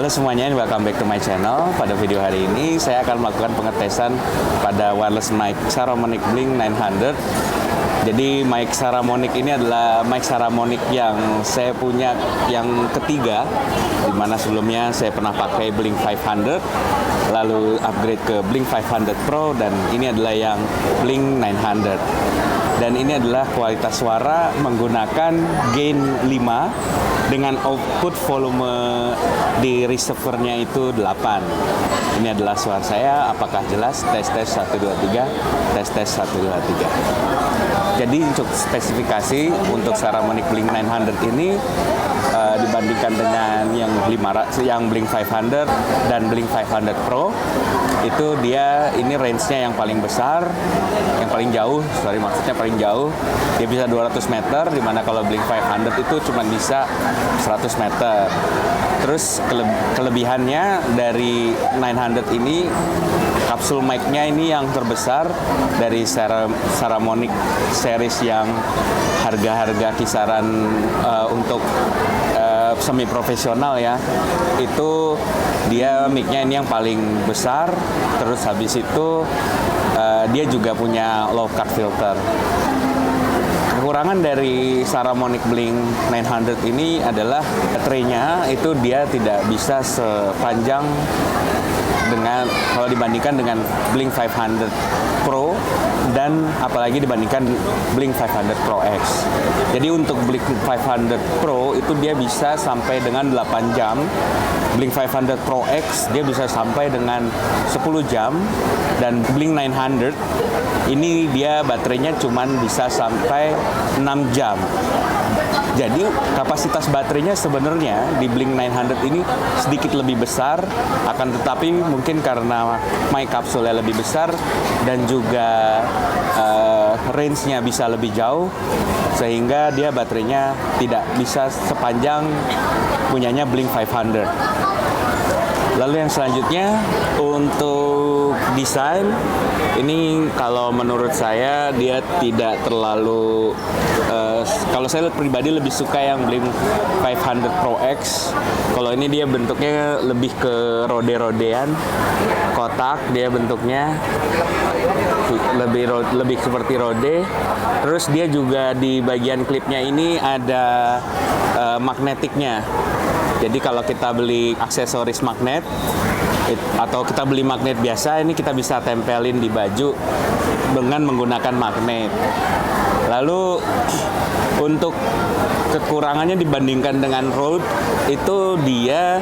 Halo semuanya, welcome back to my channel. Pada video hari ini saya akan melakukan pengetesan pada wireless mic Saramonic Blink 900. Jadi mic Saramonic ini adalah mic Saramonic yang saya punya yang ketiga, dimana sebelumnya saya pernah pakai Blink 500, lalu upgrade ke Blink 500 Pro, dan ini adalah yang Blink 900. Dan ini adalah kualitas suara menggunakan gain 5 dengan output volume di receivernya itu 8. Ini adalah suara saya, apakah jelas? Tes 1 2 3, tes 1 2 3. Jadi untuk spesifikasi untuk Saramonic Blink 900 ini dibandingkan dengan yang Blink 500 dan Blink 500 Pro, itu dia ini range-nya yang paling besar, yang paling jauh, paling jauh. Dia bisa 200 meter, dimana kalau Blink 500 itu cuma bisa 100 meter. Terus kelebihannya dari 900 ini, kapsul mic-nya ini yang terbesar dari Saramonic series yang harga-harga kisaran untuk semi profesional ya, itu dia mic-nya ini yang paling besar. Terus habis itu dia juga punya low cut filter. Kekurangan dari Saramonic Blink 900 ini adalah baterainya itu dia tidak bisa sepanjang dengan kalau dibandingkan dengan Blink 500 Pro, dan apalagi dibandingkan Blink 500 Pro X. Jadi untuk Blink 500 Pro itu dia bisa sampai dengan 8 jam. Blink 500 Pro X dia bisa sampai dengan 10 jam, dan Blink 900 ini dia baterainya cuman bisa sampai 6 jam. Jadi kapasitas baterainya sebenarnya di Blink 900 ini sedikit lebih besar, akan tetapi mungkin karena mic kapsulnya lebih besar dan juga range-nya bisa lebih jauh, sehingga dia baterainya tidak bisa sepanjang punyanya Blink 500. Lalu yang selanjutnya untuk desain, ini kalau menurut saya dia tidak terlalu kalau saya pribadi lebih suka yang Blink 500 Pro X. Kalau ini dia bentuknya lebih ke rode-rodean, kotak dia bentuknya lebih seperti rode. Terus dia juga di bagian klipnya ini ada magnetiknya. Jadi kalau kita beli aksesoris magnet atau kita beli magnet biasa, ini kita bisa tempelin di baju dengan menggunakan magnet. Lalu untuk kekurangannya dibandingkan dengan Rode, itu dia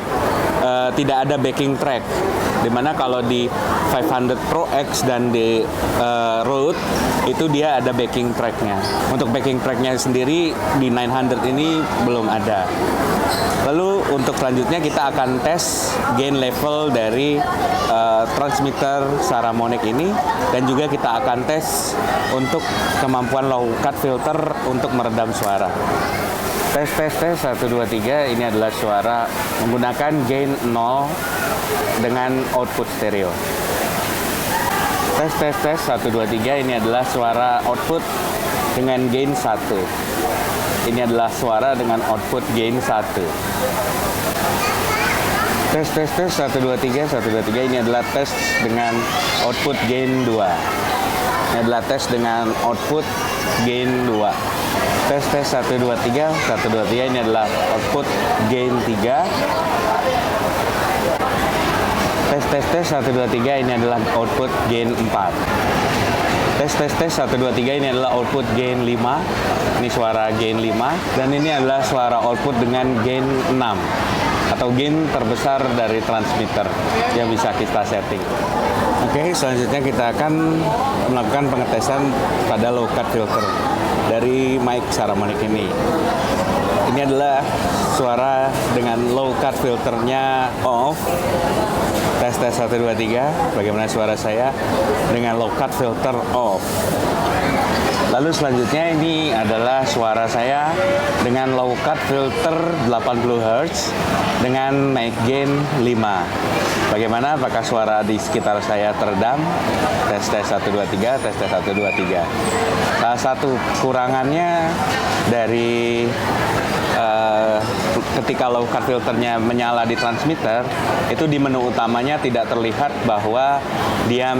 tidak ada backing track. Dimana kalau di 500 Pro X dan di Rode itu dia ada backing tracknya. Untuk backing tracknya sendiri di 900 ini belum ada. Lalu untuk selanjutnya kita akan tes gain level dari transmitter Saramonic ini, dan juga kita akan tes untuk kemampuan low cut filter untuk meredam suara. Tes 1 2 3, ini adalah suara menggunakan gain 0 dengan output stereo. Tes 1 2 3, ini adalah suara output dengan gain 1. Ini adalah suara dengan output gain 1. Tes 1 2 3, ini adalah tes dengan output gain 2. Ini adalah tes dengan output gain 2. Tes 1 2 3, ini adalah output gain 3. Tes 1 2 3, ini adalah output gain 4. Tes 1 2 3, ini adalah output gain 5. Ini suara gain 5, dan ini adalah suara output dengan gain 6 atau gain terbesar dari transmitter yang bisa kita setting. Oke, selanjutnya kita akan melakukan pengetesan pada low cut filter dari mic Saramonic ini. Ini adalah suara dengan low cut filternya off. Tes 1 2 3, bagaimana suara saya dengan low cut filter off. Lalu selanjutnya ini adalah suara saya dengan low cut filter 80 Hz dengan mic gain 5. Bagaimana, apakah suara di sekitar saya teredam? Tes 1 2 3, tes 1 2 3. Salah satu kurangannya dari ketika low cut filternya menyala di transmitter, itu di menu utamanya tidak terlihat bahwa dia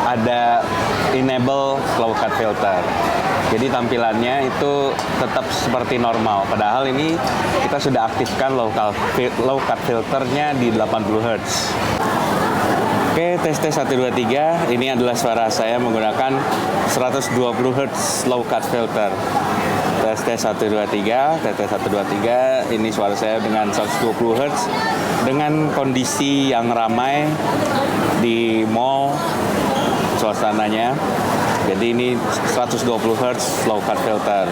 ada enable low cut filter. Jadi tampilannya itu tetap seperti normal. Padahal ini kita sudah aktifkan low cut filternya di 80 Hz. Oke, tes 1 2 3. Ini adalah suara saya menggunakan 120 Hz low cut filter. Tes 1 2 3, tes 1 2 3. Ini suara saya dengan 120 Hz dengan kondisi yang ramai di mall suasananya. Jadi ini 120 Hz low cut filter.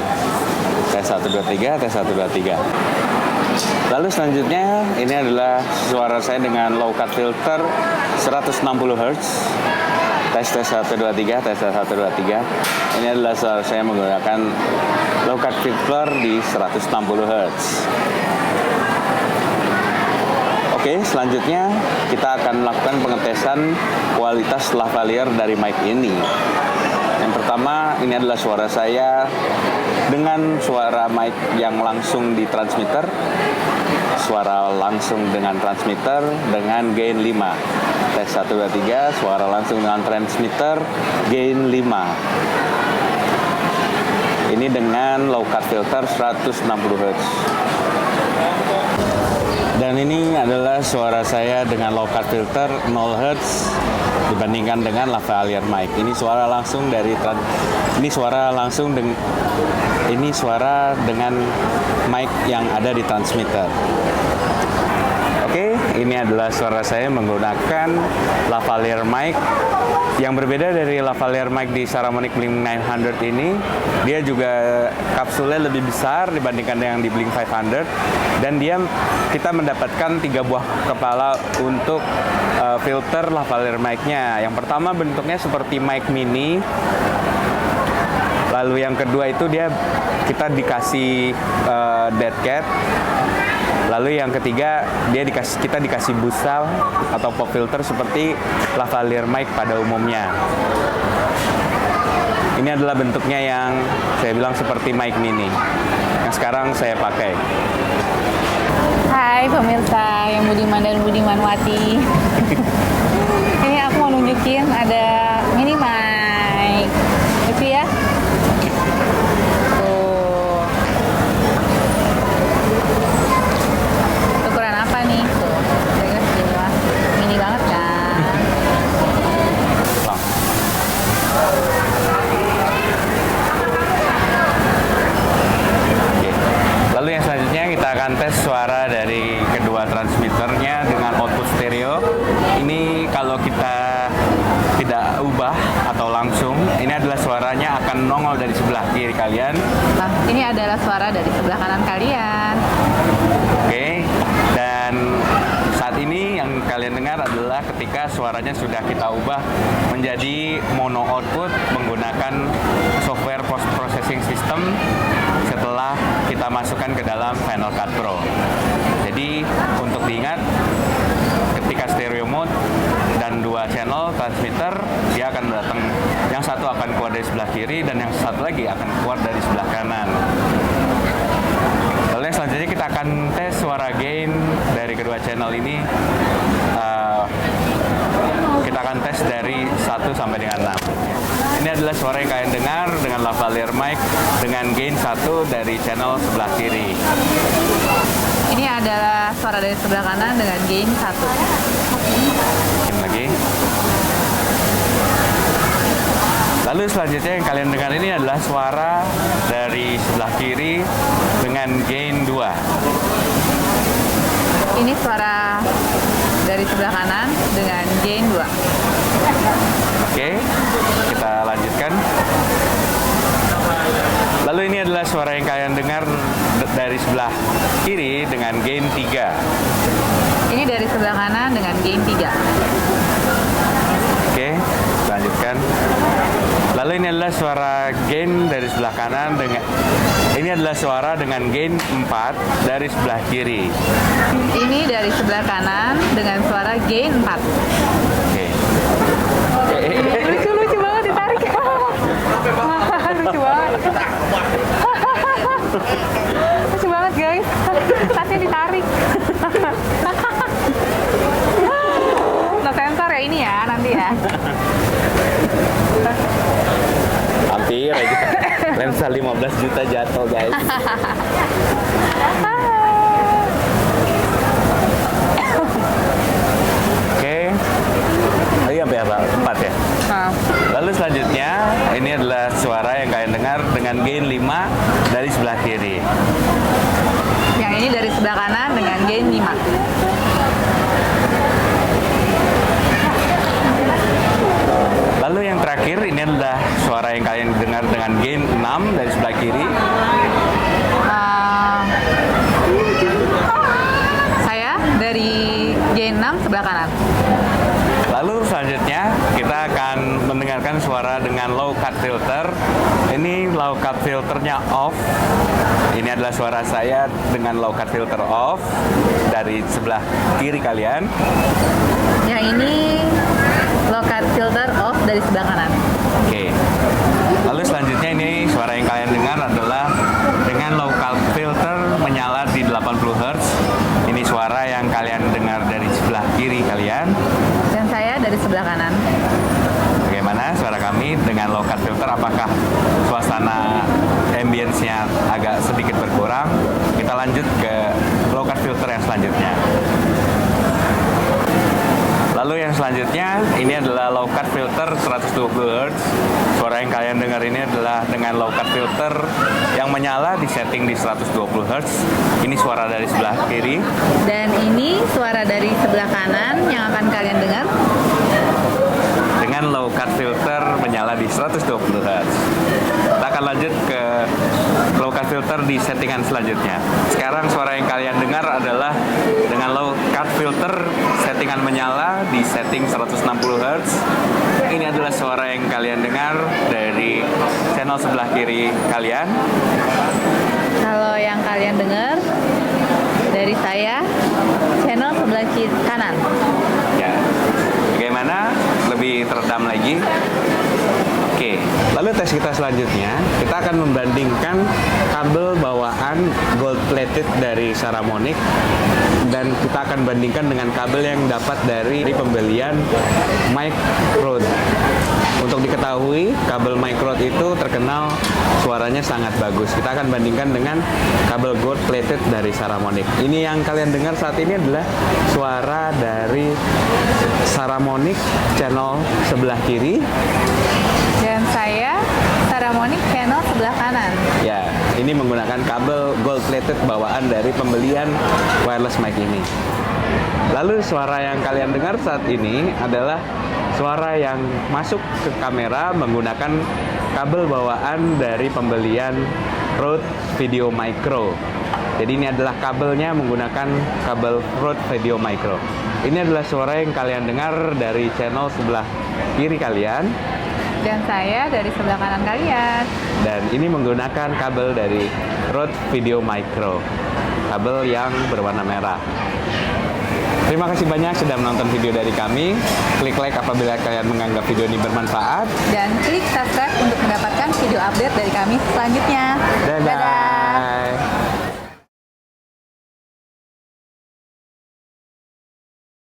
Tes 1 2 3, tes 1 2 3. Lalu selanjutnya ini adalah suara saya dengan low cut filter 160 Hz. Tes 1 2 3, tes 1 2 3. Ini adalah suara saya menggunakan low cut filter di 160 Hz. Oke, selanjutnya kita akan melakukan pengetesan kualitas lavalier dari mic ini. Yang pertama, ini adalah suara saya dengan suara mic yang langsung di transmitter. Suara langsung dengan transmitter dengan gain 5. Tes 1 2 3, suara langsung dengan transmitter gain 5. Ini dengan low cut filter 160 Hz. Dan ini adalah suara saya dengan low cut filter 0 Hz dibandingkan dengan lavalier mic. Ini suara langsung dengan mic yang ada di transmitter. Oke, ini adalah suara saya menggunakan lavalier mic. Yang berbeda dari lavalier mic di Saramonic Blink 900 ini, dia juga kapsulnya lebih besar dibandingkan dengan di Blink 500, dan kita mendapatkan 3 buah kepala untuk filter lavalier mic-nya. Yang pertama bentuknya seperti mic mini. Lalu yang kedua itu kita dikasih dead cat. Lalu yang ketiga kita dikasih busa atau pop filter seperti lavalier mic pada umumnya. Ini adalah bentuknya yang saya bilang seperti mic mini yang sekarang saya pakai. Hai pemirsa yang budiman dan budimanwati. Ini aku mau nunjukin ada mini mic. Lucu ya? Tuh. Ukuran apa nih? Tuh. Kira-kira segini lah. Mini banget kan? Lalu yang selanjutnya kita akan tes suara dari kedua transmitternya dengan output stereo. Ini kalau kita tidak ubah atau langsung, ini adalah suaranya akan nongol dari sebelah kiri kalian. Nah, ini adalah suara dari sebelah kanan kalian. Oke, dan saat ini yang kalian dengar adalah ketika suaranya sudah kita ubah menjadi mono output menggunakan software post processing system setelah kita masukkan ke dalam Final Cut Pro. Jadi untuk diingat, ketika stereo mode dan 2 channel transmitter, dia akan datang, yang satu akan keluar dari sebelah kiri dan yang satu lagi akan keluar dari sebelah kanan. Lalu yang selanjutnya kita akan tes suara gain dari kedua channel ini. Kita akan tes dari 1 sampai dengan 6. Ini adalah suara yang kalian dengar dengan lavalier mic dengan gain 1 dari channel sebelah kiri. Ini adalah suara dari sebelah kanan dengan gain 1. Lagi. Lalu selanjutnya yang kalian dengar ini adalah suara dari sebelah kiri dengan gain 2. Ini suara dari sebelah kanan dengan gain 2. Oke, kita lanjutkan. Lalu ini adalah suara yang kalian dengar dari sebelah kiri dengan gain 3. Ini dari sebelah kanan dengan gain 3. Oke, lanjutkan. Lalu ini adalah suara gain dari sebelah kanan dengan gain 4 dari sebelah kiri. Ini dari sebelah kanan dengan suara gain 4. Oke. Lucu banget ditarik. Lucu banget. Lucu banget guys. Tasnya ditarik. No sensor ya ini ya nanti ya. Hampir aja. Lensa 15 juta jatuh guys. Oke. Tadi sampai apa? 4 ya? Lalu selanjutnya, ini adalah suara yang kalian dengar dengan gain 5 dari sebelah kiri. Yang ini dari sebelah kanan dengan gain 5. Lalu yang terakhir, ini adalah suara yang kalian dengar dengan gain 6 dari sebelah kiri. Saya dari gain 6 sebelah kanan. Lalu selanjutnya kita akan mendengarkan suara dengan low cut filter. Ini low cut filternya off. Ini adalah suara saya dengan low cut filter off dari sebelah kiri kalian. Yang ini low cut filter off dari sebelah kanan. Oke. Lalu selanjutnya ini suara yang kalian dengar adalah dengan low cut filter menyala di 80 Hz. Ini suara yang kalian dengar dari sebelah kiri kalian. Dan saya dari sebelah kanan. Bagaimana suara kami dengan low cut filter? Apakah suasana ambience-nya agak sedikit berkurang? Kita lanjut ke low cut filter yang selanjutnya. Lalu yang selanjutnya ini adalah low cut filter 120 Hz. Suara yang kalian dengar ini adalah dengan low cut filter yang menyala di setting di 120 Hz. Ini suara dari sebelah kiri. Dan ini suara dari sebelah kanan yang akan kalian dengar. Dengan low cut filter menyala di 120 Hz. Kita akan lanjut ke low cut filter di settingan selanjutnya. Sekarang suara yang kalian dengar adalah dengan low cut filter settingan menyala di setting 160 Hz. Ini adalah suara yang kalian dengar dari channel sebelah kiri kalian. Kalau yang kalian dengar dari saya channel sebelah kiri kanan. Ya. Bagaimana? Lebih teredam lagi. Oke, lalu tes kita selanjutnya, kita akan membandingkan kabel bawaan gold plated dari Saramonic dan kita akan bandingkan dengan kabel yang dapat dari pembelian Mic Rode. Untuk diketahui, kabel Mic Rode itu terkenal suaranya sangat bagus. Kita akan bandingkan dengan kabel gold plated dari Saramonic. Ini yang kalian dengar saat ini adalah suara dari Saramonic channel sebelah kiri. Dan saya Saramonic channel sebelah kanan. Ya, ini menggunakan kabel gold plated bawaan dari pembelian wireless mic ini. Lalu suara yang kalian dengar saat ini adalah suara yang masuk ke kamera menggunakan kabel bawaan dari pembelian Rode Video Micro. Jadi ini adalah kabelnya menggunakan kabel Rode Video Micro. Ini adalah suara yang kalian dengar dari channel sebelah kiri kalian. Dan saya dari sebelah kanan kalian. Dan ini menggunakan kabel dari Rode Video Micro, kabel yang berwarna merah. Terima kasih banyak sudah menonton video dari kami. Klik like apabila kalian menganggap video ini bermanfaat. Dan klik subscribe untuk mendapatkan video update dari kami selanjutnya. Dadah.